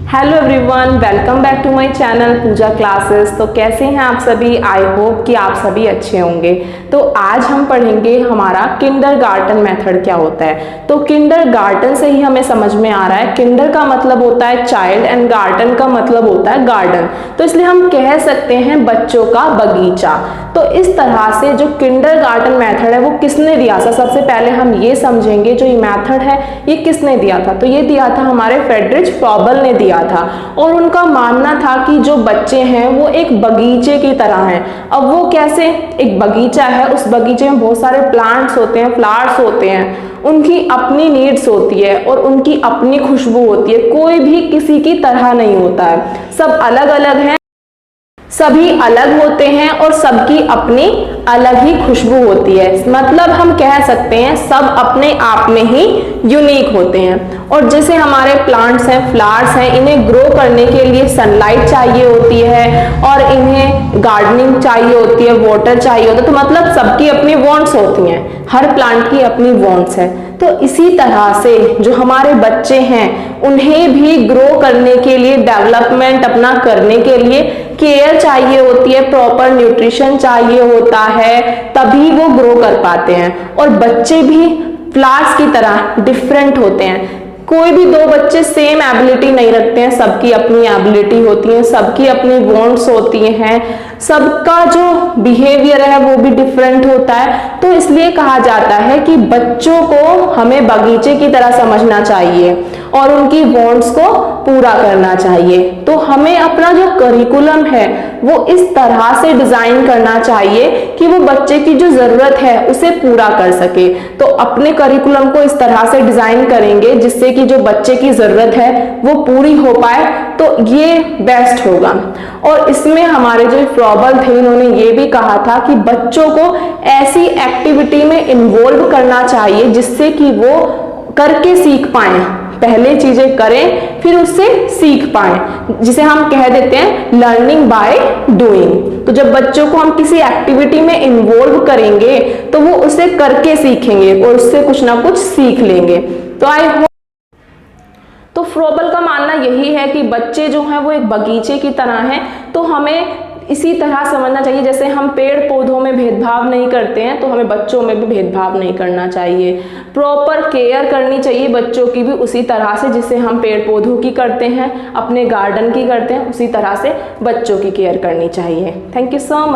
Hello everyone, welcome back to my channel Pooja classes. तो कैसे हैं आप सभी? आई होप कि आप सभी अच्छे होंगे। तो आज हम पढ़ेंगे हमारा किंडरगार्टन मेथड क्या होता है। तो किंडरगार्टन से ही हमें समझ में आ रहा है, किंडर का मतलब होता है चाइल्ड एंड गार्डन का मतलब होता है गार्डन। तो इसलिए हम कह सकते हैं बच्चों का बगीचा। तो इस तरह से जो किंडरगार्टन मेथड है वो किसने दिया था, सबसे पहले हम ये समझेंगे जो ये मेथड है ये किसने दिया था। तो ये दिया था हमारे फ्रेडरिच फ्रॉबल ने दिया था। और उनका मानना था कि जो बच्चे हैं वो एक बगीचे की तरह हैं। अब वो कैसे? एक बगीचा है, उस बगीचे में बहुत सारे प्लांट्स होते हैं, फ्लावर्स होते हैं, उनकी अपनी नीड्स होती है और उनकी अपनी खुशबू होती है। कोई भी किसी की तरह नहीं होता है, सब अलग अलग हैं, सभी अलग होते हैं और सबकी अपनी अलग ही खुशबू होती है। मतलब हम कह सकते हैं सब अपने आप में ही यूनिक होते हैं। और जैसे हमारे प्लांट्स हैं, फ्लावर्स हैं, इन्हें ग्रो करने के लिए सनलाइट चाहिए होती है और इन्हें गार्डनिंग चाहिए होती है, वाटर चाहिए होता है। तो मतलब सबकी अपनी वांट्स होती हैं, हर प्लांट की अपनी वांट्स है। तो इसी तरह से जो हमारे बच्चे हैं उन्हें भी ग्रो करने के लिए, डेवलपमेंट अपना करने के लिए केयर चाहिए होती है, प्रॉपर न्यूट्रिशन चाहिए होता है, तभी वो ग्रो कर पाते हैं। और बच्चे भी फ्लावर्स की तरह डिफरेंट होते हैं। कोई भी दो बच्चे सेम एबिलिटी नहीं रखते हैं, सबकी अपनी एबिलिटी होती है, सबकी अपनी वांट्स होती हैं, सबका जो बिहेवियर है वो भी डिफरेंट होता है। तो इसलिए कहा जाता है कि बच्चों को हमें बगीचे की तरह समझना चाहिए और उनकी वांट्स को पूरा करना चाहिए। तो हमें अपना जो करिकुलम है वो इस तरह से डिजाइन करना चाहिए कि वो बच्चे की जो जरूरत है उसे पूरा कर सके। तो अपने करिकुलम को इस तरह से डिजाइन करेंगे जिससे कि जो बच्चे की जरूरत है वो पूरी हो पाए, तो ये बेस्ट होगा। और इसमें हमारे जो फ्रॉबल थे इन्होंने ये भी कहा था कि बच्चों को ऐसी एक्टिविटी में इन्वॉल्व करना चाहिए जिससे कि वो करके सीख पाए, पहले चीजें करें फिर उससे सीख पाए, जिसे हम कह देते हैं लर्निंग बाय डूइंग। तो जब बच्चों को हम किसी एक्टिविटी में इन्वॉल्व करेंगे तो वो उसे करके सीखेंगे और उससे कुछ ना कुछ सीख लेंगे। तो आई होप, तो फ्रॉबल का मानना यही है कि बच्चे जो हैं वो एक बगीचे की तरह हैं। तो हमें इसी तरह समझना चाहिए, जैसे हम पेड़ पौधों में भेदभाव नहीं करते हैं तो हमें बच्चों में भी भेदभाव नहीं करना चाहिए। प्रॉपर केयर करनी चाहिए बच्चों की भी उसी तरह से जिससे हम पेड़ पौधों की करते हैं, अपने गार्डन की करते हैं, उसी तरह से बच्चों की केयर करनी चाहिए। Thank you so much.